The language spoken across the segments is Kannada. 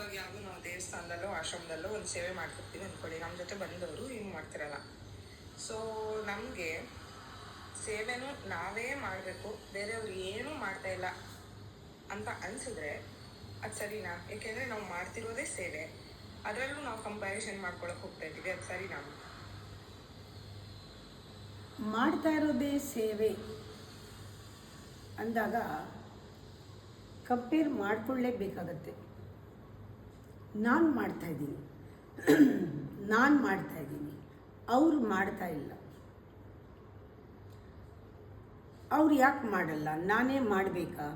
ಇವಾಗ ಯಾವುದು ನಾವು ದೇವಸ್ಥಾನದಲ್ಲೋ ಆಶ್ರಮದಲ್ಲೋ ಒಂದು ಸೇವೆ ಮಾಡ್ತಿರ್ತೀವಿ ಅಂದ್ಕೊಳ್ಳಿ, ನಮ್ಮ ಜೊತೆ ಬಂದವರು ಹಿಂಗೆ ಮಾಡ್ತಿರಲ್ಲ. ಸೊ ನಮಗೆ ಸೇವೆನೂ ನಾವೇ ಮಾಡಬೇಕು, ಬೇರೆಯವ್ರು ಏನೂ ಮಾಡ್ತಾ ಇಲ್ಲ ಅಂತ ಅನಿಸಿದ್ರೆ ಅದು ಸರಿನಾ? ಏಕೆಂದರೆ ನಾವು ಮಾಡ್ತಿರೋದೇ ಸೇವೆ, ಅದರಲ್ಲೂ ನಾವು ಕಂಪ್ಯಾರಿಸನ್ ಮಾಡ್ಕೊಳಕ್ಕೆ ಹೋಗ್ತಾ ಇದ್ದೀವಿ. ಅದು ಸರಿನಾ? ಮಾಡ್ತಾ ಇರೋದೇ ಸೇವೆ ಅಂದಾಗ ಕಂಪೇರ್ ಮಾಡಿಕೊಳ್ಳೇಬೇಕಾಗತ್ತೆ. ನಾನು ಮಾಡ್ತಾಯಿದ್ದೀನಿ, ಅವರು ಮಾಡ್ತಾ ಇಲ್ಲ, ಅವ್ರು ಯಾಕೆ ಮಾಡಲ್ಲ, ನಾನೇ ಮಾಡಬೇಕಾ?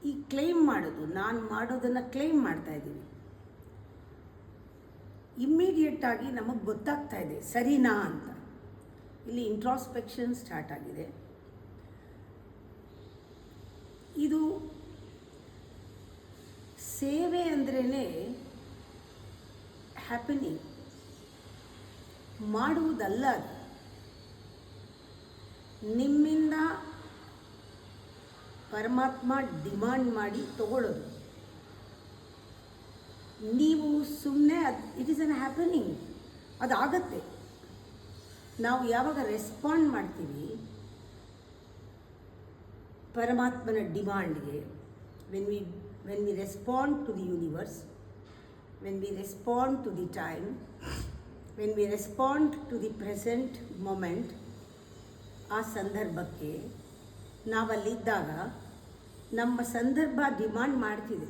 ಈ ಕ್ಲೇಮ್ ಮಾಡೋದು, ನಾನು ಮಾಡೋದನ್ನು ಕ್ಲೇಮ್ ಮಾಡ್ತಾಯಿದ್ದೀನಿ. ಇಮ್ಮಿಡಿಯೇಟಾಗಿ ನಮಗೆ ಗೊತ್ತಾಗ್ತಾ ಇದೆ ಸರಿನಾ ಅಂತ. ಇಲ್ಲಿ ಇಂಟ್ರಾಸ್ಪೆಕ್ಷನ್ ಸ್ಟಾರ್ಟ್ ಆಗಿದೆ. ಇದು ಸೇವೆ ಅಂದ್ರೇ ಹ್ಯಾಪನಿಂಗ್, ಮಾಡುವುದಲ್ಲ. ಅದು ನಿಮ್ಮಿಂದ ಪರಮಾತ್ಮ ಡಿಮಾಂಡ್ ಮಾಡಿ ತಗೊಳ್ಳೋದು. ನೀವು ಸುಮ್ಮನೆ ಇಟ್ ಈಸ್ ಅನ್ ಹ್ಯಾಪನಿಂಗ್, ಅದಾಗತ್ತೆ. ನಾವು ಯಾವಾಗ ರೆಸ್ಪಾಂಡ್ ಮಾಡ್ತೀವಿ ಪರಮಾತ್ಮನ ಡಿಮಾಂಡ್ಗೆ, when we respond to the universe, when we respond to the time, when we respond to the present moment, ಆ ಸಂದರ್ಭಕ್ಕೆ ನಾವಲ್ಲಿದ್ದಾಗ ನಮ್ಮ ಸಂದರ್ಭ ಡಿಮಾಂಡ್ ಮಾಡ್ತಿದೆ.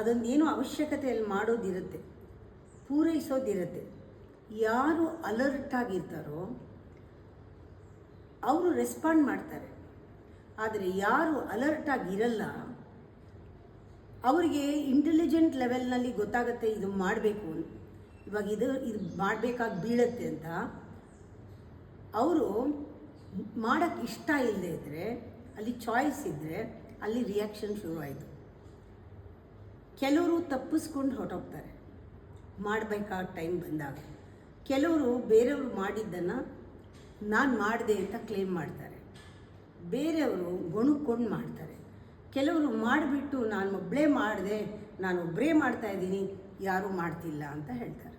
ಅದೊಂದೇನೋ ಅವಶ್ಯಕತೆಯಲ್ಲಿ ಮಾಡೋದಿರುತ್ತೆ, ಪೂರೈಸೋದಿರುತ್ತೆ. ಯಾರು ಅಲರ್ಟಾಗಿರ್ತಾರೋ ಅವರು ರೆಸ್ಪಾಂಡ್ ಮಾಡ್ತಾರೆ. ಆದರೆ ಯಾರು ಅಲರ್ಟಾಗಿರಲ್ಲ ಅವರಿಗೆ ಇಂಟೆಲಿಜೆಂಟ್ ಲೆವೆಲ್ನಲ್ಲಿ ಗೊತ್ತಾಗುತ್ತೆ ಇದು ಮಾಡಬೇಕು, ಇವಾಗ ಇದು ಮಾಡಬೇಕಾಗಿ ಬೀಳತ್ತೆ ಅಂತ. ಅವರು ಮಾಡೋಕ್ಕೆ ಇಷ್ಟ ಇಲ್ಲದೆ ಇದ್ದರೆ, ಅಲ್ಲಿ ಚಾಯ್ಸ್ ಇದ್ದರೆ, ಅಲ್ಲಿ ರಿಯಾಕ್ಷನ್ ಶುರುವಾಯಿತು. ಕೆಲವರು ತಪ್ಪಿಸ್ಕೊಂಡು ಹೊರಟೋಗ್ತಾರೆ ಮಾಡಬೇಕಾದ ಟೈಮ್ ಬಂದಾಗ. ಕೆಲವರು ಬೇರೆಯವರು ಮಾಡಿದ್ದನ್ನು ನಾನು ಮಾಡಿದೆ ಅಂತ ಕ್ಲೇಮ್ ಮಾಡ್ತಾರೆ, ಬೇರೆಯವರು ಗೊಣುಕೊಂಡು ಮಾಡ್ತಾರೆ. ಕೆಲವರು ಮಾಡಿಬಿಟ್ಟು ನಾನು ಒಬ್ಬರೇ ಮಾಡ್ತಾಯಿದ್ದೀನಿ, ಯಾರೂ ಮಾಡ್ತಿಲ್ಲ ಅಂತ ಹೇಳ್ತಾರೆ.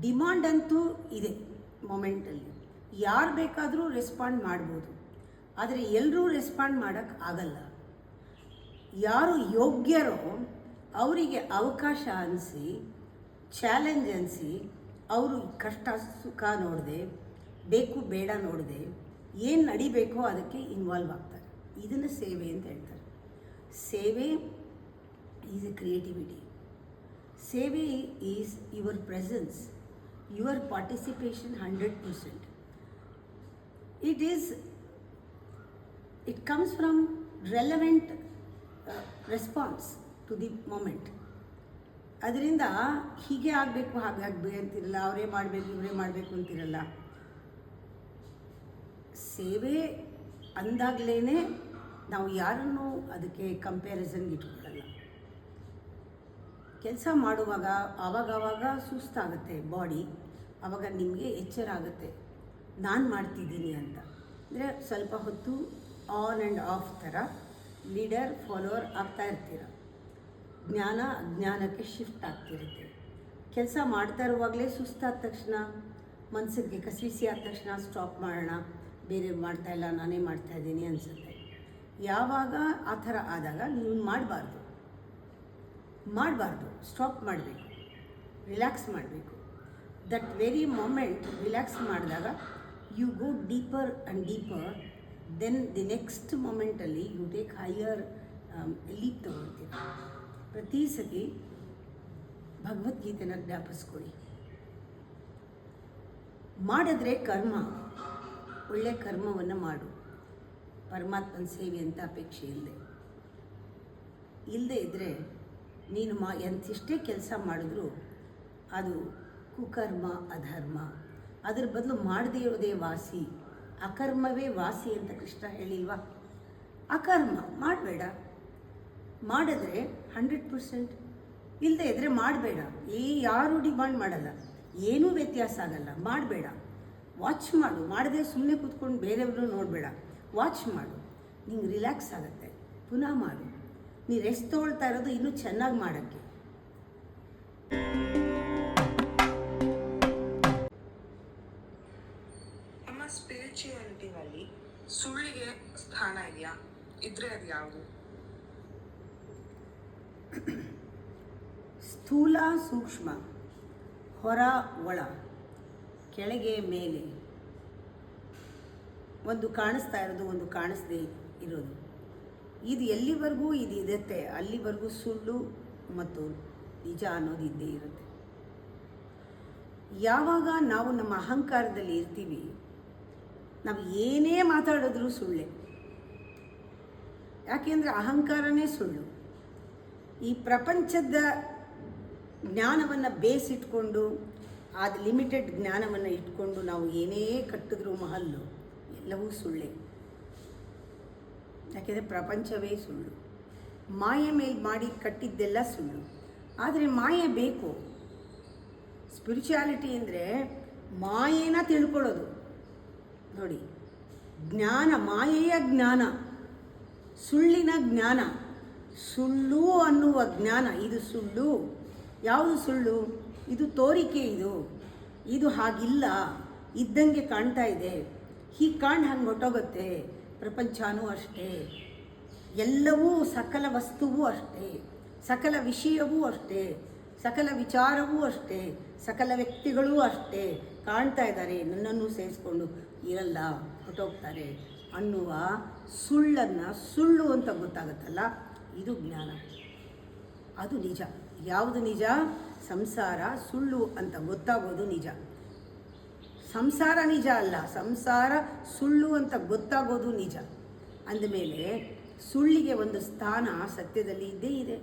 ಡಿಮಾಂಡ್ ಅಂತೂ ಇದೆ ಮೊಮೆಂಟಲ್ಲಿ, ಯಾರು ಬೇಕಾದರೂ ರೆಸ್ಪಾಂಡ್ ಮಾಡ್ಬೋದು. ಆದರೆ ಎಲ್ಲರೂ ರೆಸ್ಪಾಂಡ್ ಮಾಡೋಕ್ಕೆ ಆಗಲ್ಲ. ಯಾರು ಯೋಗ್ಯರೋ ಅವರಿಗೆ ಅವಕಾಶ ಅನಿಸಿ, ಚಾಲೆಂಜ್ ಅನಿಸಿ, ಅವರು ಕಷ್ಟ ಸುಖ ನೋಡದೆ, ಬೇಕು ಬೇಡ ನೋಡದೆ, ಏನು ನಡಿಬೇಕೋ ಅದಕ್ಕೆ ಇನ್ವಾಲ್ವ್ ಆಗ್ತಾರೆ. ಇದನ್ನು ಸೇವೆ ಅಂತ ಹೇಳ್ತಾರೆ. ಸೇವೆ ಈಸ್ ಎ ಕ್ರಿಯೇಟಿವಿಟಿ. ಸೇವೆ is your presence, your participation 100%. It comes from relevant response to the moment. ಅದರಿಂದ ಹೀಗೆ ಆಗಬೇಕು ಹಾಗೆ ಆಗಬೇಕು ಅಂತಿರಲ್ಲ, ಅವರೇ ಮಾಡಬೇಕು ಇವರೇ ಮಾಡಬೇಕು ಅಂತಿರಲ್ಲ. ಸೇವೆ ಅಂದಾಗಲೇ ನಾವು ಯಾರನ್ನೂ ಅದಕ್ಕೆ ಕಂಪ್ಯಾರಿಸನ್ಗೆ ಇಟ್ಕೊಳ್ಳಲ್ಲ. ಕೆಲಸ ಮಾಡುವಾಗ ಆವಾಗವಾಗ ಸುಸ್ತಾಗುತ್ತೆ ಬಾಡಿ, ಆವಾಗ ನಿಮಗೆ ಎಚ್ಚರ ಆಗುತ್ತೆ ನಾನು ಮಾಡ್ತಿದ್ದೀನಿ ಅಂತ. ಅಂದರೆ ಸ್ವಲ್ಪ ಹೊತ್ತು ಆನ್ ಆ್ಯಂಡ್ ಆಫ್ ಥರ ಲೀಡರ್ ಫಾಲೋವರ್ ಆಗ್ತಾ ಇರ್ತೀರ. ಜ್ಞಾನ ಅಜ್ಞಾನಕ್ಕೆ ಶಿಫ್ಟ್ ಆಗ್ತಿರುತ್ತೆ. ಕೆಲಸ ಮಾಡ್ತಾ ಇರುವಾಗಲೇ ಸುಸ್ತಾದ ತಕ್ಷಣ, ಮನಸ್ಸಿಗೆ ಕಸಿವಿಸಿ ಆದ ತಕ್ಷಣ ಸ್ಟಾಪ್ ಮಾಡೋಣ, ಬೇರೆ ಮಾಡ್ತಾಯಿಲ್ಲ ನಾನೇ ಮಾಡ್ತಾಯಿದ್ದೀನಿ ಅನಿಸುತ್ತೆ. ಯಾವಾಗ ಆ ಥರ ಆದಾಗ ನೀವು ಮಾಡಬಾರ್ದು, ಸ್ಟಾಪ್ ಮಾಡಬೇಕು, ರಿಲ್ಯಾಕ್ಸ್ ಮಾಡಬೇಕು. ದಟ್ ವೆರಿ ಮೊಮೆಂಟ್ ರಿಲ್ಯಾಕ್ಸ್ ಮಾಡಿದಾಗ you go deeper and deeper. Then the next ಮೊಮೆಂಟಲ್ಲಿ ಯು ಟೇಕ್ ಹೈಯರ್ ಲೀಪ್ ತಗೊಳ್ತೀರ. ಪ್ರತಿ ಸತಿ ಭಗವದ್ಗೀತೆನ ಜ್ಞಾಪಿಸ್ಕೊಳ್ಳಿ. ಮಾಡಿದ್ರೆ ಕರ್ಮ, ಒಳ್ಳೆ ಕರ್ಮವನ್ನು ಮಾಡು, ಪರಮಾತ್ಮನ ಸೇವೆ ಅಂತ ಅಪೇಕ್ಷೆ ಇಲ್ಲದೆ ಇದ್ದರೆ ನೀನು ಎಂತಿಷ್ಟೇ ಕೆಲಸ ಮಾಡಿದ್ರೂ ಅದು ಕುಕರ್ಮ, ಅಧರ್ಮ. ಅದ್ರ ಬದಲು ಮಾಡದೇ ಇರೋದೇ ವಾಸಿ, ಅಕರ್ಮವೇ ವಾಸಿ ಅಂತ ಕೃಷ್ಣ ಹೇಳಿಲ್ವಾ? ಅಕರ್ಮ ಮಾಡಬೇಡ, ಮಾಡಿದ್ರೆ 100%, ಇಲ್ಲದೆ ಇದ್ದರೆ ಮಾಡಬೇಡ. ಯಾರೂ ಡಿಮಾಂಡ್ ಮಾಡಲ್ಲ, ಏನೂ ವ್ಯತ್ಯಾಸ ಆಗಲ್ಲ. ಮಾಡಬೇಡ, ವಾಚ್ ಮಾಡು. ಮಾಡದೆ ಸುಮ್ಮನೆ ಕೂತ್ಕೊಂಡು ಬೇರೆಯವ್ರನ್ನೂ ನೋಡಬೇಡ, ವಾಚ್ ಮಾಡು, ನಿಂಗೆ ರಿಲ್ಯಾಕ್ಸ್ ಆಗುತ್ತೆ. ಪುನಃ ಮಾಡು. ನೀ ರೆಸ್ಟ್ ತೊಗೊಳ್ತಾ ಇರೋದು ಇನ್ನೂ ಚೆನ್ನಾಗಿ ಮಾಡೋಕ್ಕೆ. ನಮ್ಮ ಸ್ಪಿರಿಚುಯಾಲಿಟಿನಲ್ಲಿ ಸುಳ್ಳಿಗೆ ಸ್ಥಾನ ಇದೆಯಾ? ಇದ್ರೆ ಅದು ಯಾವುದು? ಸ್ಥೂಲ ಸೂಕ್ಷ್ಮ, ಹೊರ ಒಳ, ಕೆಳಗೆ ಮೇಲೆ, ಒಂದು ಕಾಣಿಸ್ತಾ ಇರೋದು ಒಂದು ಕಾಣಿಸ್ದೇ ಇರೋದು, ಇದು ಎಲ್ಲಿವರೆಗೂ ಇದು ಇರುತ್ತೆ ಅಲ್ಲಿವರೆಗೂ ಸುಳ್ಳು ಮತ್ತು ನಿಜ ಅನ್ನೋದು ಇದ್ದೇ ಇರುತ್ತೆ. ಯಾವಾಗ ನಾವು ನಮ್ಮ ಅಹಂಕಾರದಲ್ಲಿ ಇರ್ತೀವಿ, ನಾವು ಏನೇ ಮಾತಾಡಿದ್ರೂ ಸುಳ್ಳೆ. ಯಾಕೆಂದರೆ ಅಹಂಕಾರನೇ ಸುಳ್ಳು. ಈ ಪ್ರಪಂಚದ ಜ್ಞಾನವನ್ನು ಬೇಸಿಟ್ಕೊಂಡು, ಅದು ಲಿಮಿಟೆಡ್ ಜ್ಞಾನವನ್ನು ಇಟ್ಕೊಂಡು ನಾವು ಏನೇ ಕಟ್ಟಿದ್ರೂ ಮಹಲ್ಲು ಎಲ್ಲವೂ ಸುಳ್ಳೆ. ಯಾಕೆಂದರೆ ಪ್ರಪಂಚವೇ ಸುಳ್ಳು. ಮಾಯೆ ಮೇಲೆ ಮಾಡಿ ಕಟ್ಟಿದ್ದೆಲ್ಲ ಸುಳ್ಳು. ಆದರೆ ಮಾಯೆ ಬೇಕು. ಸ್ಪಿರಿಚುಯಾಲಿಟಿ ಅಂದರೆ ಮಾಯೆನ ತಿಳ್ಕೊಳ್ಳೋದು. ನೋಡಿ, ಜ್ಞಾನ, ಮಾಯೆಯ ಜ್ಞಾನ, ಸುಳ್ಳಿನ ಜ್ಞಾನ, ಸುಳ್ಳು ಅನ್ನುವ ಜ್ಞಾನ. ಇದು ಸುಳ್ಳು. ಯಾವುದು ಸುಳ್ಳು? ಇದು ತೋರಿಕೆ. ಇದು ಹಾಗಿಲ್ಲ, ಇದ್ದಂಗೆ ಕಾಣ್ತಾ ಇದೆ, ಹೀಗೆ ಕಾಣ್ ಹಂಗೆ ಹೊಟ್ಟೋಗುತ್ತೆ. ಪ್ರಪಂಚನೂ ಅಷ್ಟೇ, ಎಲ್ಲವೂ ಸಕಲ ವಸ್ತುವೂ ಅಷ್ಟೇ, ಸಕಲ ವಿಷಯವೂ ಅಷ್ಟೇ, ಸಕಲ ವಿಚಾರವೂ ಅಷ್ಟೇ, ಸಕಲ ವ್ಯಕ್ತಿಗಳೂ ಅಷ್ಟೇ ಕಾಣ್ತಾ ಇದ್ದಾರೆ, ನನ್ನನ್ನು ಸೇರಿಸ್ಕೊಂಡು ಇರಲ್ಲ, ಹೊಟ್ಟೋಗ್ತಾರೆ ಅನ್ನುವ ಸುಳ್ಳನ್ನು ಸುಳ್ಳು ಅಂತ ಗೊತ್ತಾಗುತ್ತಲ್ಲ, ಇದು ಜ್ಞಾನ. ಅದು ನಿಜ. ಯಾವುದು ನಿಜ? ಸಂಸಾರ ಸುಳ್ಳು ಅಂತ ಗೊತ್ತಾಗೋದು ನಿಜ. ಸಂಸಾರ ನಿಜ ಅಲ್ಲ, ಸಂಸಾರ ಸುಳ್ಳು ಅಂತ ಗೊತ್ತಾಗೋದು ನಿಜ. ಅಂದಮೇಲೆ ಸುಳ್ಳಿಗೆ ಒಂದು ಸ್ಥಾನ ಸತ್ಯದಲ್ಲಿ ಇದ್ದೇ ಇದೆ,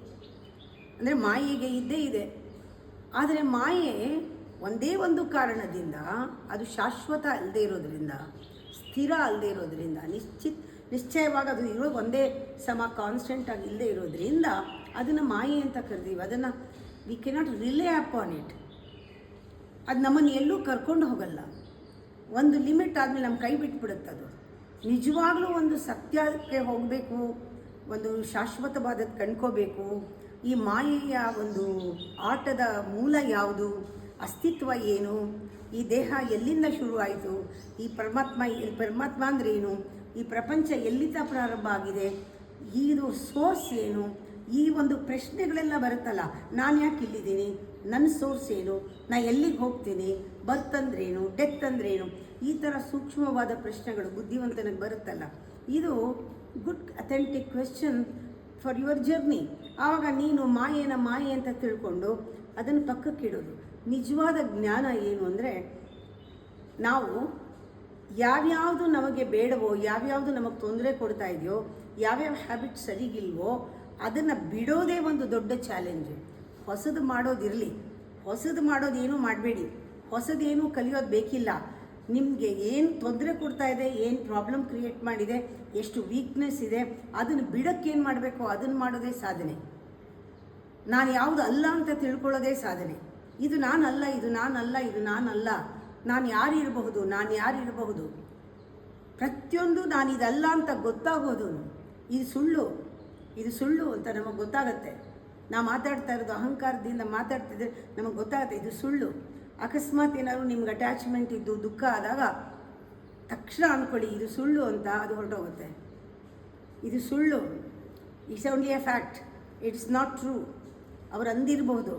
ಅಂದರೆ ಮಾಯೆಗೆ ಇದ್ದೇ ಇದೆ. ಆದರೆ ಮಾಯೆ ಒಂದೇ ಒಂದು ಕಾರಣದಿಂದ, ಅದು ಶಾಶ್ವತ ಅಲ್ಲದೆ ಇರೋದ್ರಿಂದ, ಸ್ಥಿರ ಅಲ್ಲದೆ ಇರೋದ್ರಿಂದ, ನಿಶ್ಚಯವಾಗಿ ಅದು ಇರೋದು ಒಂದೇ ಸಮ ಕಾನ್ಸ್ಟೆಂಟಾಗಿ ಇಲ್ಲದೆ ಇರೋದ್ರಿಂದ ಅದನ್ನು ಮಾಯೆ ಅಂತ ಕರಿತೀವಿ. ಅದನ್ನು we cannot relay upon it. ಅದು ನಮ್ಮನ್ನು ಎಲ್ಲೂ ಕರ್ಕೊಂಡು ಹೋಗಲ್ಲ. ಒಂದು ಲಿಮಿಟ್ ಆದಮೇಲೆ ನಮ್ಮ ಕೈ ಬಿಟ್ಬಿಡುತ್ತೆ. ಅದು ನಿಜವಾಗ್ಲೂ ಒಂದು ಸತ್ಯಕ್ಕೆ ಹೋಗಬೇಕು, ಒಂದು ಶಾಶ್ವತವಾದದ್ದು ಕಂಡ್ಕೋಬೇಕು. ಈ ಮಾಯೆಯ ಒಂದು ಆಟದ ಮೂಲ ಯಾವುದು, ಅಸ್ತಿತ್ವ ಏನು, ಈ ದೇಹ ಎಲ್ಲಿಂದ ಶುರುವಾಯಿತು, ಈ ಪರಮಾತ್ಮ ಅಂದರೆ ಏನು, ಈ ಪ್ರಪಂಚ ಎಲ್ಲಿಂದ ಪ್ರಾರಂಭ ಆಗಿದೆ, ಇದು ಸೋರ್ಸ್ ಏನು, ಈ ಒಂದು ಪ್ರಶ್ನೆಗಳೆಲ್ಲ ಬರುತ್ತಲ್ಲ. ನಾನು ಯಾಕೆ ಇಲ್ಲಿದ್ದೀನಿ, ನನ್ನ ಸೋರ್ಸ್ ಏನು, ನಾ ಎಲ್ಲಿಗೆ ಹೋಗ್ತೀನಿ, ಬರ್ತ್ ಅಂದ್ರೇನು, ಡೆತ್ ಅಂದ್ರೇನು, ಈ ಥರ ಸೂಕ್ಷ್ಮವಾದ ಪ್ರಶ್ನೆಗಳು ಬುದ್ಧಿವಂತನಿಗೆ ಬರುತ್ತಲ್ಲ. ಇದು good authentic question for your journey. ಆವಾಗ ನೀನು ಮಾಯೆ ಅಂತ ತಿಳ್ಕೊಂಡು ಅದನ್ನು ಪಕ್ಕಕ್ಕಿಡೋದು. ನಿಜವಾದ ಜ್ಞಾನ ಏನು ಅಂದರೆ, ನಾವು ಯಾವ್ಯಾವುದು ನಮಗೆ ಬೇಡವೋ, ಯಾವ್ಯಾವುದು ನಮಗೆ ತೊಂದರೆ ಕೊಡ್ತಾ ಇದೆಯೋ, ಯಾವ್ಯಾವ ಹ್ಯಾಬಿಟ್ ಸರಿಗಿಲ್ವೋ ಅದನ್ನು ಬಿಡೋದೇ ಒಂದು ದೊಡ್ಡ ಚಾಲೆಂಜು. ಹೊಸದು ಮಾಡೋದಿರಲಿ, ಹೊಸದು ಮಾಡೋದೇನೂ ಮಾಡಬೇಡಿ, ಹೊಸದೇನೂ ಕಲಿಯೋದು ಬೇಕಿಲ್ಲ. ನಿಮಗೆ ಏನು ತೊಂದರೆ ಕೊಡ್ತಾ ಇದೆ, ಏನು ಪ್ರಾಬ್ಲಮ್ ಕ್ರಿಯೇಟ್ ಮಾಡಿದೆ, ಎಷ್ಟು ವೀಕ್ನೆಸ್ ಇದೆ, ಅದನ್ನು ಬಿಡೋಕ್ಕೇನು ಮಾಡಬೇಕು ಅದನ್ನು ಮಾಡೋದೇ ಸಾಧನೆ. ನಾನು ಯಾವುದು ಅಲ್ಲ ಅಂತ ತಿಳ್ಕೊಳ್ಳೋದೇ ಸಾಧನೆ. ಇದು ನಾನಲ್ಲ, ಇದು ನಾನಲ್ಲ, ಇದು ನಾನಲ್ಲ, ನಾನು ಯಾರಿರಬಹುದು, ಪ್ರತಿಯೊಂದು ನಾನು ಇದಲ್ಲ ಅಂತ ಗೊತ್ತಾಗೋದು. ಇದು ಸುಳ್ಳು ಅಂತ ನಮಗೆ ಗೊತ್ತಾಗತ್ತೆ. ನಾವು ಮಾತಾಡ್ತಾ ಇರೋದು ಅಹಂಕಾರದಿಂದ ಮಾತಾಡ್ತಿದ್ರೆ ನಮಗೆ ಗೊತ್ತಾಗುತ್ತೆ ಇದು ಸುಳ್ಳು. ಅಕಸ್ಮಾತ್ ಏನಾದ್ರು ನಿಮ್ಗೆ ಅಟ್ಯಾಚ್ಮೆಂಟ್ ಇದ್ದು ದುಃಖ ಆದಾಗ ತಕ್ಷಣ ಅಂದ್ಕೊಳ್ಳಿ ಇದು ಸುಳ್ಳು ಅಂತ, ಅದು ಹೊರಟೋಗುತ್ತೆ. ಇದು ಸುಳ್ಳು, it's only A fact, it's not true. ಅವ್ರು ಅಂದಿರಬಹುದು,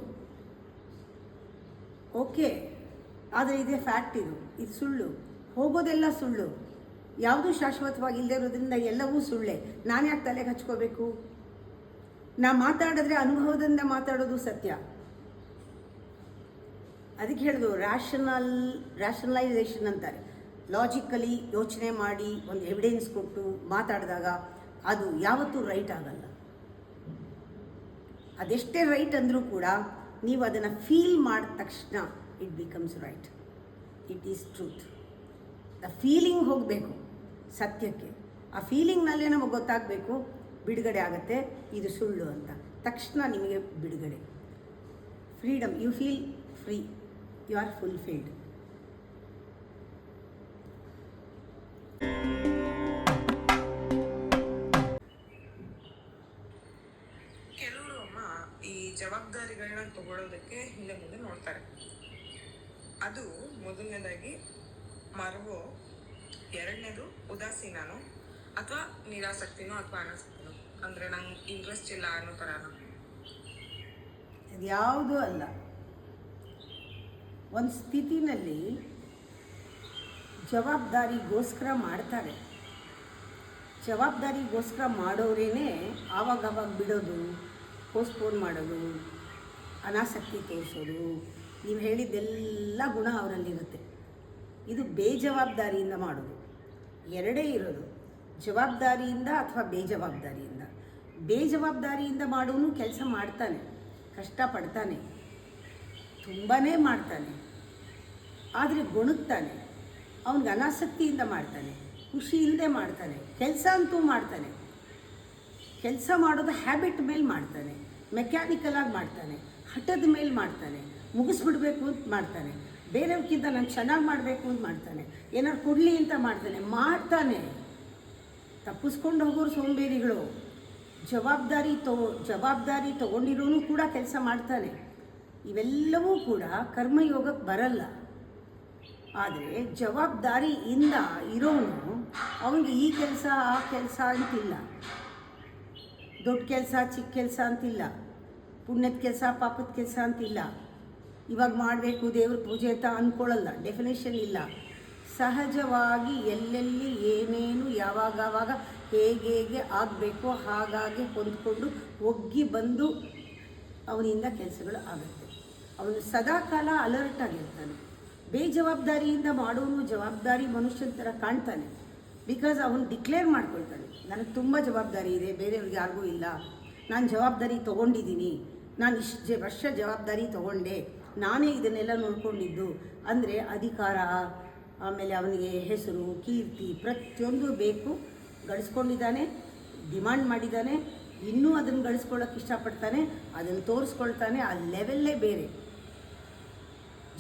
ಓಕೆ, ಆದರೆ ಇದೇ ಫ್ಯಾಕ್ಟ್. ಇದು ಸುಳ್ಳು. ಹೋಗೋದೆಲ್ಲ ಸುಳ್ಳು. ಯಾವುದೂ ಶಾಶ್ವತವಾಗಿ ಇಲ್ಲದೆ ಇರೋದ್ರಿಂದ ಎಲ್ಲವೂ ಸುಳ್ಳೆ. ನಾನು ಯಾಕೆ ತಲೆಗೆ ಹಚ್ಕೋಬೇಕು? ನಾ ಮಾತಾಡಿದ್ರೆ ಅನುಭವದಿಂದ ಮಾತಾಡೋದು ಸತ್ಯ. ಅದಕ್ಕೆ ಹೇಳೋದು ರ್ಯಾಷನಲೈಸೇಷನ್ ಅಂತಾರೆ. ಲಾಜಿಕಲಿ ಯೋಚನೆ ಮಾಡಿ ಒಂದು ಎವಿಡೆನ್ಸ್ ಕೊಟ್ಟು ಮಾತಾಡಿದಾಗ ಅದು ಯಾವತ್ತೂ ರೈಟ್ ಆಗಲ್ಲ. ಅದೆಷ್ಟೇ ರೈಟ್ ಅಂದರೂ ಕೂಡ ನೀವು ಅದನ್ನು ಫೀಲ್ ಮಾಡಿದ ತಕ್ಷಣ it becomes right, it is truth. The feeling ಹೋಗಬೇಕು ಸತ್ಯಕ್ಕೆ. ಆ ಫೀಲಿಂಗ್ನಲ್ಲೇ ನಮಗೆ ಗೊತ್ತಾಗಬೇಕು, ಬಿಡುಗಡೆ ಆಗುತ್ತೆ ಇದು ಸುಳ್ಳು ಅಂತ. ತಕ್ಷಣ ನಿಮಗೆ ಬಿಡುಗಡೆ, freedom. You feel free, you are fulfilled. ಜವಾಬ್ದಾರಿಗಳನ್ನ ತಗೊಳ್ಳೋದಕ್ಕೆ ಹಿಂದೆ ಮುಂದೆ ನೋಡ್ತಾರೆ. ಅದು ಮೊದಲನೇದಾಗಿ ಮರವೋ, ಎರಡನೇದು ಉದಾಸೀನನೋ ಅಥವಾ ನಿರಾಸಕ್ತಿನೋ ಅಥವಾ ಅನಾಸಕ್ತಿನೋ, ಅಂದರೆ ನಂಗೆ ಇಂಟ್ರೆಸ್ಟ್ ಇಲ್ಲ ಅನ್ನೋ ಥರನೋ. ಯಾವುದೂ ಅಲ್ಲ. ಒಂದು ಸ್ಥಿತಿನಲ್ಲಿ ಜವಾಬ್ದಾರಿಗೋಸ್ಕರ ಮಾಡ್ತಾರೆ. ಜವಾಬ್ದಾರಿಗೋಸ್ಕರ ಮಾಡೋರೇನೆ ಆವಾಗವಾಗ ಬಿಡೋದು, ಪೋಸ್ಟ್ಪೋನ್ ಮಾಡೋದು, ಅನಾಸಕ್ತಿ ತೋರಿಸೋದು, ನೀವು ಹೇಳಿದ್ದೆಲ್ಲ ಗುಣ ಅವರಲ್ಲಿರುತ್ತೆ. ಇದು ಬೇಜವಾಬ್ದಾರಿಯಿಂದ ಮಾಡೋದು. ಎರಡೇ ಇರೋದು, ಜವಾಬ್ದಾರಿಯಿಂದ ಅಥವಾ ಬೇಜವಾಬ್ದಾರಿಯಿಂದ. ಬೇಜವಾಬ್ದಾರಿಯಿಂದ ಮಾಡೋನು ಕೆಲಸ ಮಾಡ್ತಾನೆ, ಕಷ್ಟಪಡ್ತಾನೆ, ತುಂಬಾ ಮಾಡ್ತಾನೆ, ಆದರೆ ಗೊಣಗ್ತಾನೆ. ಅವನಿಗೆ ಅನಾಸಕ್ತಿಯಿಂದ ಮಾಡ್ತಾನೆ, ಖುಷಿ ಇಲ್ಲದೆ ಮಾಡ್ತಾನೆ. ಕೆಲಸ ಅಂತೂ ಮಾಡ್ತಾನೆ, ಕೆಲಸ ಮಾಡೋದು ಹ್ಯಾಬಿಟ್ ಮೇಲೆ ಮಾಡ್ತಾನೆ, ಮೆಕ್ಯಾನಿಕಲಾಗಿ ಮಾಡ್ತಾನೆ, ಹಠದ ಮೇಲೆ ಮಾಡ್ತಾನೆ, ಮುಗಿಸ್ಬಿಡ್ಬೇಕು ಅಂತ ಮಾಡ್ತಾನೆ, ಬೇರೆಯವ್ರಿಗಿಂತ ನಾನು ಚೆನ್ನಾಗಿ ಮಾಡಬೇಕು ಅಂತ ಮಾಡ್ತಾನೆ, ಏನಾದ್ರು ಕೊಡಲಿ ಅಂತ ಮಾಡ್ತಾನೆ. ತಪ್ಪಿಸ್ಕೊಂಡು ಹೋಗೋರು ಸೋಂಬೇರಿಗಳು. ಜವಾಬ್ದಾರಿ ತೊಗೊಂಡಿರೋನು ಕೂಡ ಕೆಲಸ ಮಾಡ್ತಾನೆ. ಇವೆಲ್ಲವೂ ಕೂಡ ಕರ್ಮಯೋಗಕ್ಕೆ ಬರಲ್ಲ. ಆದರೆ ಜವಾಬ್ದಾರಿಯಿಂದ ಇರೋನು ಅವನಿಗೆ ಈ ಕೆಲಸ ಆ ಕೆಲಸ ಅಂತಿಲ್ಲ, ದೊಡ್ಡ ಕೆಲಸ ಚಿಕ್ಕ ಕೆಲಸ ಅಂತಿಲ್ಲ, ಪುಣ್ಯದ ಕೆಲಸ ಪಾಪದ ಕೆಲಸ ಅಂತಿಲ್ಲ, ಇವಾಗ ಮಾಡಬೇಕು ದೇವ್ರ ಪೂಜೆ ಅಂತ ಅಂದ್ಕೊಳ್ಳಲ್ಲ, ಡೆಫಿನೇಷನ್ ಇಲ್ಲ. ಸಹಜವಾಗಿ ಎಲ್ಲೆಲ್ಲಿ ಏನೇನು ಯಾವಾಗವಾಗ ಹೇಗೆ ಆಗಬೇಕೋ ಹಾಗಾಗಿ ಹೊಂದ್ಕೊಂಡು ಒಗ್ಗಿ ಬಂದು ಅವನಿಂದ ಕೆಲಸಗಳು ಆಗುತ್ತೆ. ಅವನು ಸದಾಕಾಲ ಅಲರ್ಟ್ ಆಗಿರ್ತಾನೆ. ಬೇಜವಾಬ್ದಾರಿಯಿಂದ ಮಾಡೋನು ಜವಾಬ್ದಾರಿ ಮನುಷ್ಯನ ಥರ ಕಾಣ್ತಾನೆ. ಬಿಕಾಸ್ ಅವನು ಡಿಕ್ಲೇರ್ ಮಾಡ್ಕೊಳ್ತಾನೆ, ನನಗೆ ತುಂಬ ಜವಾಬ್ದಾರಿ ಇದೆ, ಬೇರೆಯವ್ರಿಗೆ ಯಾರಿಗೂ ಇಲ್ಲ, ನಾನು ಜವಾಬ್ದಾರಿ ತೊಗೊಂಡಿದ್ದೀನಿ, ನಾನು ಇಷ್ಟು ವರ್ಷ ಜವಾಬ್ದಾರಿ ತೊಗೊಂಡೆ, ನಾನೇ ಇದನ್ನೆಲ್ಲ ನೋಡ್ಕೊಂಡಿದ್ದು. ಅಂದರೆ ಅಧಿಕಾರ, ಆಮೇಲೆ ಅವನಿಗೆ ಹೆಸರು, ಕೀರ್ತಿ ಪ್ರತಿಯೊಂದು ಬೇಕು, ಗಳಿಸ್ಕೊಂಡಿದ್ದಾನೆ, ಡಿಮಾಂಡ್ ಮಾಡಿದ್ದಾನೆ, ಇನ್ನೂ ಅದನ್ನು ಗಳಿಸ್ಕೊಳ್ಳೋಕೆ ಇಷ್ಟಪಡ್ತಾನೆ, ಅದನ್ನು ತೋರಿಸ್ಕೊಳ್ತಾನೆ. ಆ ಲೆವೆಲ್ಲೇ ಬೇರೆ.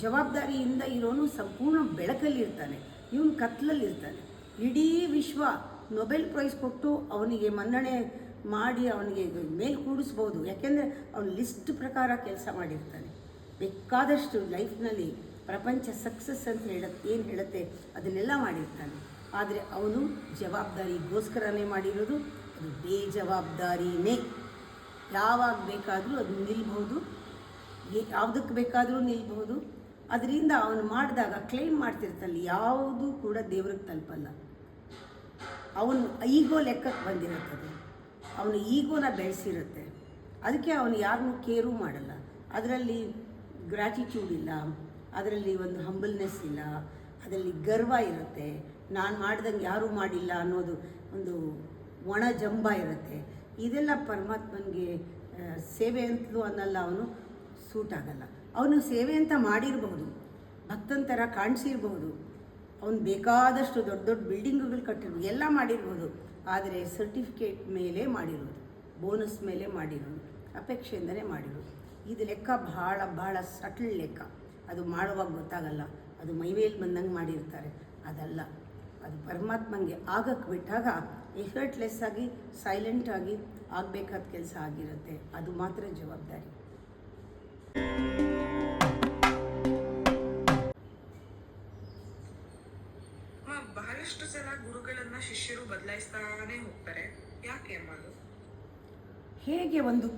ಜವಾಬ್ದಾರಿಯಿಂದ ಇರೋನು ಸಂಪೂರ್ಣ ಬೆಳಕಲ್ಲಿರ್ತಾನೆ, ಇವನು ಕತ್ಲಲ್ಲಿರ್ತಾನೆ. ಇಡೀ ವಿಶ್ವ ನೊಬೆಲ್ ಪ್ರೈಸ್ ಕೊಟ್ಟು ಅವನಿಗೆ ಮನ್ನಣೆ ಮಾಡಿ ಅವನಿಗೆ ಮೇಲೆ ಕೂಡಿಸ್ಬೋದು. ಯಾಕೆಂದರೆ ಅವನು ಲಿಸ್ಟ್ ಪ್ರಕಾರ ಕೆಲಸ ಮಾಡಿರ್ತಾನೆ. ಬೇಕಾದಷ್ಟು ಲೈಫ್ನಲ್ಲಿ ಪ್ರಪಂಚ ಸಕ್ಸಸ್ ಅಂತ ಏನು ಹೇಳುತ್ತೆ ಅದನ್ನೆಲ್ಲ ಮಾಡಿರ್ತಾನೆ. ಆದರೆ ಅವನು ಜವಾಬ್ದಾರಿಗೋಸ್ಕರನೇ ಮಾಡಿರೋದು. ಅದು ಬೇಜವಾಬ್ದಾರಿನೇ. ಯಾವಾಗ ಬೇಕಾದರೂ ಅದು ನಿಲ್ಬಹುದು, ಯಾವುದಕ್ಕೆ ಬೇಕಾದರೂ ನಿಲ್ಬಹುದು. ಅದರಿಂದ ಅವನು ಮಾಡಿದಾಗ ಕ್ಲೈಮ್ ಮಾಡ್ತಿರ್ತಾನೆ, ಯಾವುದೂ ಕೂಡ ದೇವ್ರಿಗೆ ತಲುಪಲ್ಲ. ಅವನು ಈಗೋ ಲೆಕ್ಕಕ್ಕೆ ಬಂದಿರುತ್ತದೆ, ಅವನು ಈಗೋನ ಬೆಳೆಸಿರುತ್ತೆ. ಅದಕ್ಕೆ ಅವನು ಯಾರನ್ನೂ ಕೇರೂ ಮಾಡಲ್ಲ. ಅದರಲ್ಲಿ ಗ್ರ್ಯಾಟಿಟ್ಯೂಡ್ ಇಲ್ಲ, ಅದರಲ್ಲಿ ಒಂದು ಹಂಬಲ್ನೆಸ್ ಇಲ್ಲ, ಅದರಲ್ಲಿ ಗರ್ವ ಇರುತ್ತೆ. ನಾನು ಮಾಡ್ದಂಗೆ ಯಾರೂ ಮಾಡಿಲ್ಲ ಅನ್ನೋದು ಒಂದು ಒಣ ಜಂಬ ಇರುತ್ತೆ. ಇದೆಲ್ಲ ಪರಮಾತ್ಮನಿಗೆ ಸೇವೆ ಅಂತಲೂ ಅನ್ನಲ್ಲ, ಅವನು ಸೂಟ್ ಆಗಲ್ಲ. ಅವನು ಸೇವೆ ಅಂತ ಮಾಡಿರಬಹುದು, ಭಕ್ತನ ಥರ ಕಾಣಿಸಿರ್ಬೋದು, ಅವನು ಬೇಕಾದಷ್ಟು ದೊಡ್ಡ ದೊಡ್ಡ ಬಿಲ್ಡಿಂಗುಗಳು ಕಟ್ಟಿರ್ಬೋದು, ಎಲ್ಲ ಮಾಡಿರ್ಬೋದು. ಆದರೆ ಸರ್ಟಿಫಿಕೇಟ್ ಮೇಲೆ ಮಾಡಿರೋದು, ಬೋನಸ್ ಮೇಲೆ ಮಾಡಿರೋದು, ಅಪೇಕ್ಷೆಯಿಂದಲೇ ಮಾಡಿರೋದು. ಇದು ಲೆಕ್ಕ ಭಾಳ ಸಟಲ್ ಲೆಕ್ಕ. ಅದು ಮಾಡುವಾಗ ಗೊತ್ತಾಗಲ್ಲ, ಅದು ಮೈಮೇಲೆ ಬಂದಂಗೆ ಮಾಡಿರ್ತಾರೆ. ಅದಲ್ಲ, ಅದು ಪರಮಾತ್ಮಂಗೆ ಆಗಕ್ಕೆ ಬಿಟ್ಟಾಗ ಎಫರ್ಟ್ಲೆಸ್ ಆಗಿ ಸೈಲೆಂಟಾಗಿ ಆಗಬೇಕಾದ ಕೆಲಸ ಆಗಿರುತ್ತೆ. ಅದು ಮಾತ್ರ ಜವಾಬ್ದಾರಿ. ಬಹಳಷ್ಟು ಸಲ ಗುರುಗಳನ್ನ ಶಿಷ್ಯರು ಬದಲಾಯಿಸ್ತಾನೆ ಹೋಗ್ತಾರೆ. ಯಾಕೆ ಅಮ್ಮದು? ಹೇಗೆ ಒಂದು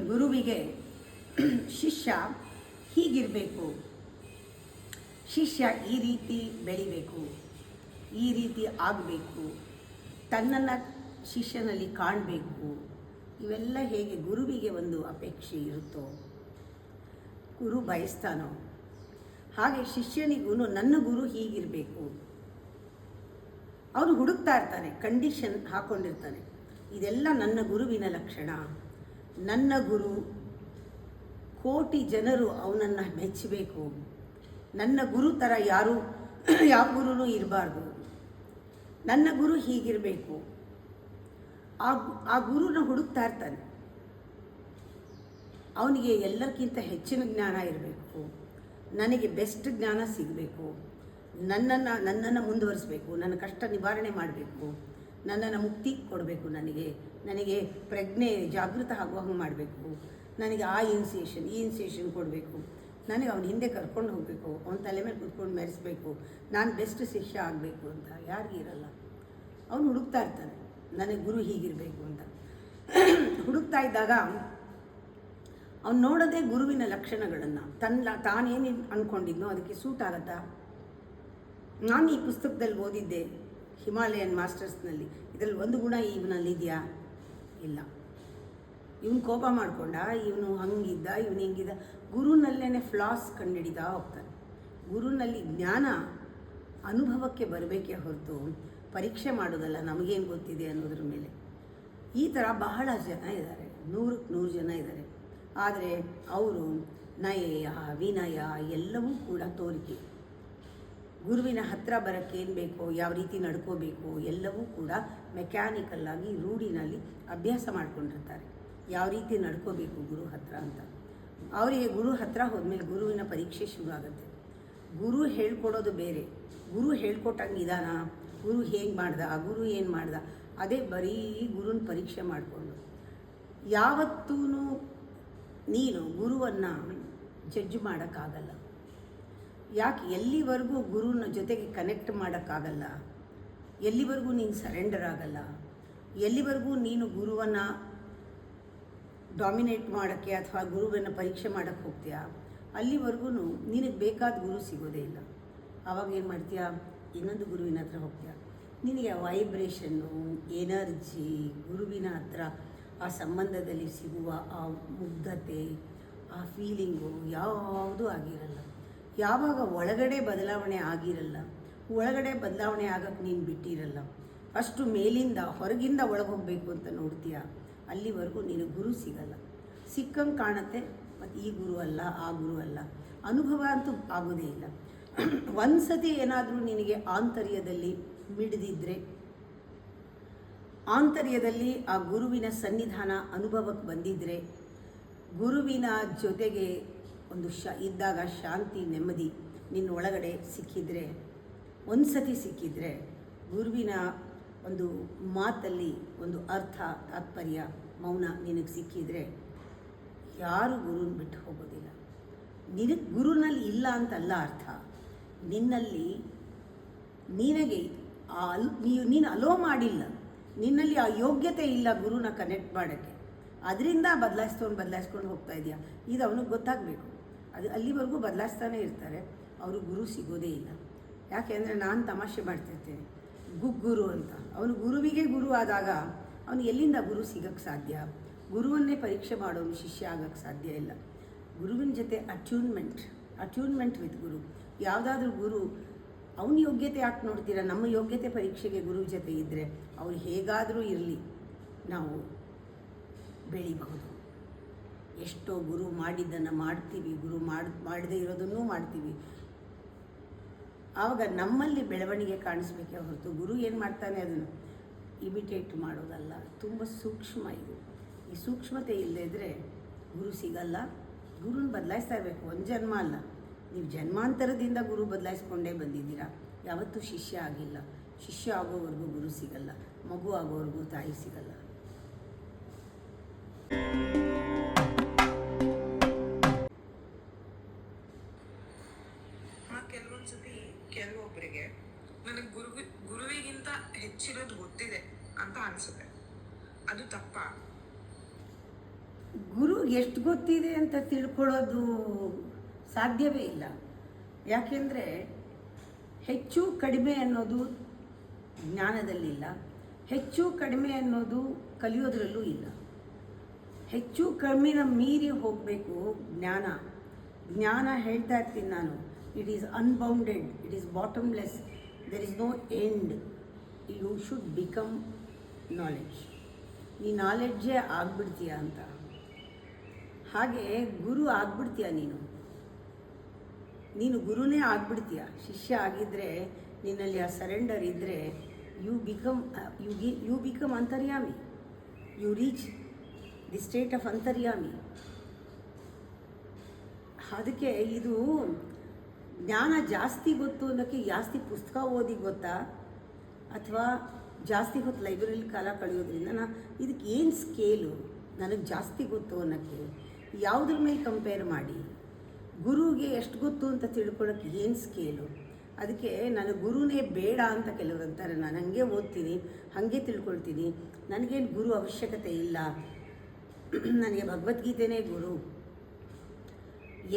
ಗುರುವಿಗೆ ಶಿಷ್ಯ ಹೀಗಿರಬೇಕು, ಶಿಷ್ಯ ಈ ರೀತಿ ಬೆಳಿಬೇಕು, ಈ ರೀತಿ ಆಗಬೇಕು, ತನ್ನನ್ನು ಶಿಷ್ಯನಲ್ಲಿ ಕಾಣಬೇಕು, ಇವೆಲ್ಲ ಹೇಗೆ ಗುರುವಿಗೆ ಒಂದು ಅಪೇಕ್ಷೆ ಇರುತ್ತೋ, ಗುರು ಬಯಸ್ತಾನೋ, ಹಾಗೆ ಶಿಷ್ಯನಿಗೂ ನನ್ನ ಗುರು ಹೀಗಿರಬೇಕು. ಅವನು ಹುಡುಕ್ತಾ ಇರ್ತಾನೆ, ಕಂಡೀಷನ್ ಹಾಕ್ಕೊಂಡಿರ್ತಾನೆ. ಇದೆಲ್ಲ ನನ್ನ ಗುರುವಿನ ಲಕ್ಷಣ. ನನ್ನ ಗುರು ಕೋಟಿ ಜನರು ಅವನನ್ನು ಮೆಚ್ಚಬೇಕು. ನನ್ನ ಗುರು ಥರ ಯಾವ ಗುರುನೂ ಇರಬಾರ್ದು. ನನ್ನ ಗುರು ಹೀಗಿರಬೇಕು. ಆ ಗುರುನ ಹುಡುಕ್ತಾ ಇರ್ತಾನೆ. ಅವನಿಗೆ ಎಲ್ಲಕ್ಕಿಂತ ಹೆಚ್ಚಿನ ಜ್ಞಾನ ಇರಬೇಕು, ನನಗೆ ಬೆಸ್ಟ್ ಜ್ಞಾನ ಸಿಗಬೇಕು, ನನ್ನನ್ನು ಮುಂದುವರಿಸಬೇಕು, ನನ್ನ ಕಷ್ಟ ನಿವಾರಣೆ ಮಾಡಬೇಕು, ನನ್ನನ್ನು ಮುಕ್ತಿ ಕೊಡಬೇಕು, ನನಗೆ ಪ್ರಜ್ಞೆ ಜಾಗೃತ ಆಗುವ ಹಾಗೆ ಮಾಡಬೇಕು, ನನಗೆ ಆ ಇನ್ಸಿಯೇಷನ್ ಈ ಇನ್ಸಿಯೇಷನ್ ಕೊಡಬೇಕು, ನನಗೆ ಅವ್ನ ಹಿಂದೆ ಕರ್ಕೊಂಡು ಹೋಗಬೇಕು, ಅವನ ತಲೆ ಮೇಲೆ ಕುತ್ಕೊಂಡು ಮೆರೆಸ್ಬೇಕು, ನಾನು ಬೆಸ್ಟ್ ಶಿಷ್ಯ ಆಗಬೇಕು ಅಂತ ಯಾರಿಗಿರಲ್ಲ. ಅವನು ಹುಡುಕ್ತಾ ಇರ್ತಾನೆ ನನಗೆ ಗುರು ಹೀಗಿರಬೇಕು ಅಂತ. ಹುಡುಕ್ತಾ ಇದ್ದಾಗ ಅವ್ನು ನೋಡೋದೇ ಗುರುವಿನ ಲಕ್ಷಣಗಳನ್ನು. ತಾನೇನು ಅಂದ್ಕೊಂಡಿದ್ನೋ ಅದಕ್ಕೆ ಸೂಟ್ ಆಗುತ್ತಾ? ನಾನು ಈ ಪುಸ್ತಕದಲ್ಲಿ ಓದಿದ್ದೆ ಹಿಮಾಲಯನ್ ಮಾಸ್ಟರ್ಸ್ನಲ್ಲಿ, ಇದರಲ್ಲಿ ಒಂದು ಗುಣ ಇವನಲ್ಲಿದೆಯಾ? ಇಲ್ಲ. ಇವನು ಕೋಪ ಮಾಡಿಕೊಂಡ, ಇವನು ಹಂಗಿದ್ದ, ಇವನು ಹಿಂಗಿದ್ದ. ಗುರುನಲ್ಲೇ ಫ್ಲಾಸ್ ಕಂಡುಹಿಡಿತಾ ಹೋಗ್ತಾನೆ. ಗುರುನಲ್ಲಿ ಜ್ಞಾನ ಅನುಭವಕ್ಕೆ ಬರಬೇಕೇ ಹೊರತು ಪರೀಕ್ಷೆ ಮಾಡೋದಲ್ಲ, ನಮಗೇನು ಗೊತ್ತಿದೆ ಅನ್ನೋದ್ರ ಮೇಲೆ. ಈ ಥರ ಬಹಳ ಜನ ಇದ್ದಾರೆ, 100ಕ್ಕೆ 100 ಜನ ಇದ್ದಾರೆ. ಆದರೆ ಅವರು ನಯ ವಿನಯ ಎಲ್ಲವೂ ಕೂಡ ತೋರಿಕೆ. ಗುರುವಿನ ಹತ್ತಿರ ಬರೋಕ್ಕೆ ಏನು ಬೇಕೋ, ಯಾವ ರೀತಿ ನಡ್ಕೋಬೇಕು ಎಲ್ಲವೂ ಕೂಡ ಮೆಕ್ಯಾನಿಕಲ್ಲಾಗಿ ರೂಢಿನಲ್ಲಿ ಅಭ್ಯಾಸ ಮಾಡ್ಕೊಂಡಿರ್ತಾರೆ. ಯಾವ ರೀತಿ ನಡ್ಕೋಬೇಕು ಗುರು ಹತ್ರ ಅಂತ. ಅವರಿಗೆ ಗುರು ಹತ್ರ ಹೋದ್ಮೇಲೆ ಗುರುವಿನ ಪರೀಕ್ಷೆ ಶುರು ಆಗುತ್ತೆ. ಗುರು ಹೇಳ್ಕೊಡೋದು ಬೇರೆ, ಗುರು ಹೇಳ್ಕೊಟ್ಟಂಗಿದಾನ, ಗುರು ಹೇಗೆ ಮಾಡ್ದ, ಗುರು ಏನು ಮಾಡ್ದ, ಅದೇ ಬರೀ ಗುರುನ ಪರೀಕ್ಷೆ ಮಾಡಿಕೊಂಡು. ಯಾವತ್ತೂ ನೀನು ಗುರುವನ್ನು ಜಡ್ಜ್ ಮಾಡೋಕ್ಕಾಗಲ್ಲ. ಯಾಕೆ? ಎಲ್ಲಿವರೆಗೂ ಗುರುನ ಜೊತೆಗೆ ಕನೆಕ್ಟ್ ಮಾಡೋಕ್ಕಾಗಲ್ಲ, ಎಲ್ಲಿವರೆಗೂ ನೀನು ಸರೆಂಡರ್ ಆಗಲ್ಲ, ಎಲ್ಲಿವರೆಗೂ ನೀನು ಗುರುವನ್ನು ಡಾಮಿನೇಟ್ ಮಾಡೋಕ್ಕೆ ಅಥವಾ ಗುರುವನ್ನು ಪರೀಕ್ಷೆ ಮಾಡೋಕ್ಕೆ ಹೋಗ್ತೀಯಾ, ಅಲ್ಲಿವರೆಗೂ ನಿನಗೆ ಬೇಕಾದ ಗುರು ಸಿಗೋದೇ ಇಲ್ಲ. ಆವಾಗ ಏನು ಮಾಡ್ತೀಯಾ? ಇನ್ನೊಂದು ಗುರುವಿನ ಹತ್ರ ಹೋಗ್ತೀಯ. ನಿನಗೆ ವೈಬ್ರೇಷನ್ನು, ಎನರ್ಜಿ, ಗುರುವಿನ ಹತ್ರ ಆ ಸಂಬಂಧದಲ್ಲಿ ಸಿಗುವ ಆ ಮುಗ್ಧತೆ, ಆ ಫೀಲಿಂಗು ಯಾವುದೂ ಆಗಿರಲ್ಲ. ಯಾವಾಗ ಒಳಗಡೆ ಬದಲಾವಣೆ ಆಗಿರಲ್ಲ, ಒಳಗಡೆ ಬದಲಾವಣೆ ಆಗೋಕ್ಕೆ ನೀನು ಬಿಟ್ಟಿರಲ್ಲ, ಅಷ್ಟು ಮೇಲಿಂದ ಹೊರಗಿಂದ ಒಳಗೆ ಹೋಗಬೇಕು ಅಂತ ನೋಡ್ತೀಯ, ಅಲ್ಲಿವರೆಗೂ ನೀನು ಗುರು ಸಿಗಲ್ಲ. ಸಿಕ್ಕಂಗೆ ಕಾಣುತ್ತೆ, ಮತ್ತು ಈ ಗುರು ಅಲ್ಲ ಆ ಗುರು ಅಲ್ಲ, ಅನುಭವ ಅಂತೂ ಆಗೋದೇ ಇಲ್ಲ. ಒಂದು ಸತಿ ಏನಾದರೂ ನಿನಗೆ ಆಂತರ್ಯದಲ್ಲಿ ಮಿಡಿದಿದ್ದರೆ, ಆಂತರ್ಯದಲ್ಲಿ ಆ ಗುರುವಿನ ಸನ್ನಿಧಾನ ಅನುಭವಕ್ಕೆ ಬಂದಿದ್ದರೆ, ಗುರುವಿನ ಜೊತೆಗೆ ಒಂದು ಇದ್ದಾಗ ಶಾಂತಿ ನೆಮ್ಮದಿ ನಿನ್ನ ಒಳಗಡೆ ಸಿಕ್ಕಿದರೆ, ಒಂದು ಸತಿ ಸಿಕ್ಕಿದರೆ, ಗುರುವಿನ ಒಂದು ಮಾತಲ್ಲಿ ಒಂದು ಅರ್ಥ ತಾತ್ಪರ್ಯ ಮೌನ ನಿನಗೆ ಸಿಕ್ಕಿದರೆ, ಯಾರು ಗುರುನ ಬಿಟ್ಟು ಹೋಗೋದಿಲ್ಲ. ನಿನಗೆ ಗುರುನಲ್ಲಿ ಇಲ್ಲ ಅಂತಲ್ಲ ಅರ್ಥ, ನಿನ್ನಲ್ಲಿ ನಿನಗೆ ನೀನು ಅಲೋ ಮಾಡಿಲ್ಲ, ನಿನ್ನಲ್ಲಿ ಆ ಯೋಗ್ಯತೆ ಇಲ್ಲ ಗುರುನ ಕನೆಕ್ಟ್ ಮಾಡೋಕ್ಕೆ. ಅದರಿಂದ ಬದಲಾಯಿಸ್ಕೊಂಡು ಹೋಗ್ತಾ ಇದೆಯಾ, ಇದು ಅವನಿಗೆ ಗೊತ್ತಾಗಬೇಕು. ಅದು ಅಲ್ಲಿವರೆಗೂ ಬದಲಾಯಿಸ್ತಾನೆ ಇರ್ತಾರೆ, ಅವರು ಗುರು ಸಿಗೋದೇ ಇಲ್ಲ. ಯಾಕೆ ಅಂದರೆ ನಾನು ತಮಾಷೆ ಮಾಡ್ತಿರ್ತೇನೆ, ಗುರು ಅಂತ. ಅವನು ಗುರುವಿಗೆ ಗುರು ಆದಾಗ ಅವನು ಎಲ್ಲಿಂದ ಗುರು ಸಿಗೋಕ್ಕೆ ಸಾಧ್ಯ? ಗುರುವನ್ನೇ ಪರೀಕ್ಷೆ ಮಾಡೋನು ಶಿಷ್ಯ ಆಗೋಕ್ಕೆ ಸಾಧ್ಯ ಇಲ್ಲ. ಗುರುವಿನ ಜೊತೆ ಅಟ್ಯೂನ್ಮೆಂಟ್ ವಿತ್ ಗುರು. ಯಾವುದಾದ್ರೂ ಗುರು ಅವನ ಯೋಗ್ಯತೆ ಯಾಕೆ ನೋಡ್ತೀರಾ? ನಮ್ಮ ಯೋಗ್ಯತೆ ಪರೀಕ್ಷೆಗೆ ಗುರು ಜೊತೆ ಇದ್ದರೆ ಅವ್ರು ಹೇಗಾದರೂ ಇರಲಿ, ನಾವು ಬೆಳಿಬಹುದು. ಎಷ್ಟೋ ಗುರು ಮಾಡಿದ್ದನ್ನು ಮಾಡ್ತೀವಿ, ಗುರು ಮಾಡದೇ ಇರೋದನ್ನೂ ಮಾಡ್ತೀವಿ. ಆವಾಗ ನಮ್ಮಲ್ಲಿ ಬೆಳವಣಿಗೆ ಕಾಣಿಸ್ಬೇಕೇ ಹೊರತು ಗುರು ಏನು ಮಾಡ್ತಾನೆ ಅದನ್ನು ಇಮಿಟೇಟ್ ಮಾಡೋದಲ್ಲ. ತುಂಬ ಸೂಕ್ಷ್ಮ ಇದು. ಈ ಸೂಕ್ಷ್ಮತೆ ಇಲ್ಲದೇ ಇದ್ದರೆ ಗುರು ಸಿಗಲ್ಲ. ಗುರುನ ಬದಲಾಯಿಸ್ತಾ ಇರಬೇಕು, ಒಂದು ಜನ್ಮ ಅಲ್ಲ, ನೀವು ಜನ್ಮಾಂತರದಿಂದ ಗುರು ಬದಲಾಯಿಸ್ಕೊಂಡೇ ಬಂದಿದ್ದೀರಾ, ಯಾವತ್ತೂ ಶಿಷ್ಯ ಆಗಿಲ್ಲ. ಶಿಷ್ಯ ಆಗೋವರೆಗೂ ಗುರು ಸಿಗಲ್ಲ, ಮಗು ಆಗೋವರೆಗೂ ತಾಯಿ ಸಿಗಲ್ಲ. ಕೆಲವೊಂದ್ಸತಿ ಕೆಲವೊಬ್ಬರಿಗೆ ನನಗೆ ಗುರುವಿಗಿಂತ ಹೆಚ್ಚಿರೋದು ಗೊತ್ತಿದೆ ಅಂತ ಅನಿಸುತ್ತೆ. ಅದು ತಪ್ಪಾ? ಗುರು ಎಷ್ಟು ಗೊತ್ತಿದೆ ಅಂತ ತಿಳ್ಕೊಳ್ಳೋದು ಸಾಧ್ಯವೇ ಇಲ್ಲ. ಯಾಕೆಂದರೆ ಹೆಚ್ಚು ಕಡಿಮೆ ಅನ್ನೋದು ಜ್ಞಾನದಲ್ಲಿಲ್ಲ, ಹೆಚ್ಚು ಕಡಿಮೆ ಅನ್ನೋದು ಕಲಿಯೋದ್ರಲ್ಲೂ ಇಲ್ಲ. ಹೆಚ್ಚು ಕಡಿಮೆನ ಮೀರಿ ಹೋಗಬೇಕು ಜ್ಞಾನ ಹೇಳ್ತಾ ಇರ್ತೀನಿ ನಾನು. It is unbounded, it is bottomless, there is no end. You should become knowledge. ನೀ ನಾಲೆಡ್ಜೇ ಆಗ್ಬಿಡ್ತೀಯ ಅಂತ. ಹಾಗೆ ಗುರು ಆಗ್ಬಿಡ್ತೀಯ ನೀನು ಗುರುನೇ ಆಗ್ಬಿಡ್ತೀಯ. ಶಿಷ್ಯ ಆಗಿದ್ದರೆ ನಿನ್ನಲ್ಲಿ ಆ ಸರೆಂಡರ್ ಇದ್ದರೆ ಯು ಬಿಕಮ್ ಅಂತರ್ಯಾಮಿ. You reach the state of ಅಂತರ್ಯಾಮಿ. ಅದಕ್ಕೆ ಇದು ಜ್ಞಾನ ಜಾಸ್ತಿ ಗೊತ್ತು ಅನ್ನೋಕ್ಕೆ ಜಾಸ್ತಿ ಪುಸ್ತಕ ಓದಿ ಗೊತ್ತಾ, ಅಥವಾ ಜಾಸ್ತಿ ಹೊತ್ತು ಲೈಬ್ರರಿಲಿ ಕಾಲ ಕಳೆಯೋದ್ರಿಂದ ಇದಕ್ಕೆ ಏನು ಸ್ಕೇಲು? ನನಗೆ ಜಾಸ್ತಿ ಗೊತ್ತು ಅನ್ನೋಕ್ಕೆ ಯಾವುದ್ರ ಮೇಲೆ ಕಂಪೇರ್ ಮಾಡಿ? ಗುರುಗೆ ಎಷ್ಟು ಗೊತ್ತು ಅಂತ ತಿಳ್ಕೊಳ್ಳೋಕ್ಕೆ ಏನು ಸ್ಕೇಲು? ಅದಕ್ಕೆ ನಾನು ಗುರುನೇ ಬೇಡ ಅಂತ ಕೆಲವರು ಅಂತಾರೆ. ನಾನು ಹಾಗೆ ಓದ್ತೀನಿ, ಹಾಗೆ ತಿಳ್ಕೊಳ್ತೀನಿ, ನನಗೇನು ಗುರು ಅವಶ್ಯಕತೆ ಇಲ್ಲ, ನನಗೆ ಭಗವದ್ಗೀತೆನೇ ಗುರು.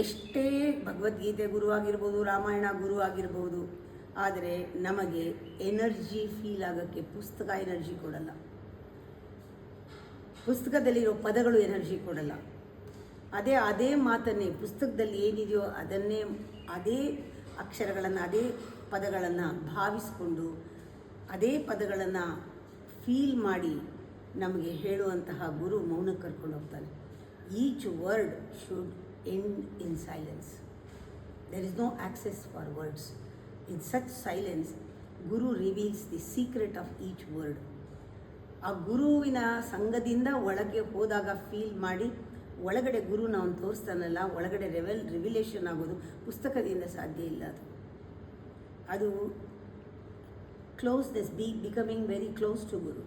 ಎಷ್ಟೇ ಭಗವದ್ಗೀತೆ ಗುರು ಆಗಿರ್ಬೋದು, ರಾಮಾಯಣ ಗುರು ಆಗಿರ್ಬೋದು, ಆದರೆ ನಮಗೆ ಎನರ್ಜಿ ಫೀಲ್ ಆಗೋಕ್ಕೆ ಪುಸ್ತಕ ಎನರ್ಜಿ ಕೊಡಲ್ಲ, ಪುಸ್ತಕದಲ್ಲಿರೋ ಪದಗಳು ಎನರ್ಜಿ ಕೊಡಲ್ಲ. ಅದೇ ಮಾತನ್ನೇ ಪುಸ್ತಕದಲ್ಲಿ ಏನಿದೆಯೋ ಅದನ್ನೇ, ಅದೇ ಅಕ್ಷರಗಳನ್ನು, ಅದೇ ಪದಗಳನ್ನು ಭಾವಿಸಿಕೊಂಡು ಅದೇ ಪದಗಳನ್ನು ಫೀಲ್ ಮಾಡಿ ನಮಗೆ ಹೇಳುವಂತಹ ಗುರು ಮೌನಕ್ಕೆ ಕರ್ಕೊಂಡು ಹೋಗ್ತಾನೆ. Each word should end in silence. There is no access for words. In such silence guru reveals the secret of each word. ಆ ಗುರುವಿನ ಸಂಘದಿಂದ ಒಳಗೆ ಹೋದಾಗ ಫೀಲ್ ಮಾಡಿ ಒಳಗಡೆ ಗುರು ನಾವು ತೋರಿಸ್ತಾನಲ್ಲ, ಒಳಗಡೆ ರಿವಿಲೇಷನ್ ಆಗೋದು ಪುಸ್ತಕದಿಂದ ಸಾಧ್ಯ ಇಲ್ಲ. ಅದು closeness, becoming very close to guru,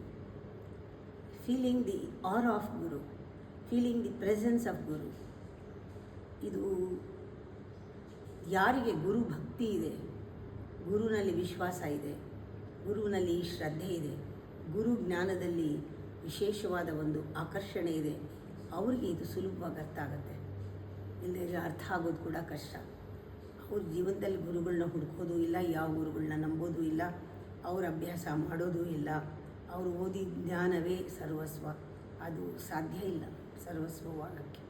feeling the awe of guru, feeling the presence of guru. ಇದು ಯಾರಿಗೆ ಗುರು ಭಕ್ತಿ ಇದೆ, ಗುರುನಲ್ಲಿ ವಿಶ್ವಾಸ ಇದೆ, ಗುರುವಿನಲ್ಲಿ ಶ್ರದ್ಧೆ ಇದೆ, ಗುರು ಜ್ಞಾನದಲ್ಲಿ ವಿಶೇಷವಾದ ಒಂದು ಆಕರ್ಷಣೆ ಇದೆ, ಅವರಿಗೆ ಇದು ಸುಲಭವಾಗಿ ಅರ್ಥ ಆಗುತ್ತೆ. ಇಲ್ಲದೆ ಅರ್ಥ ಆಗೋದು ಕೂಡ ಕಷ್ಟ. ಅವ್ರ ಜೀವನದಲ್ಲಿ ಗುರುಗಳನ್ನ ಹುಡುಕೋದು ಇಲ್ಲ, ಯಾವ ಗುರುಗಳನ್ನ ನಂಬೋದು ಇಲ್ಲ, ಅವ್ರ ಅಭ್ಯಾಸ ಮಾಡೋದು ಇಲ್ಲ. ಅವರು ಓದಿದ ಜ್ಞಾನವೇ ಸರ್ವಸ್ವ. ಅದು ಸಾಧ್ಯ ಇಲ್ಲ ಸರ್ವಸ್ವವಾಗಕ್ಕೆ.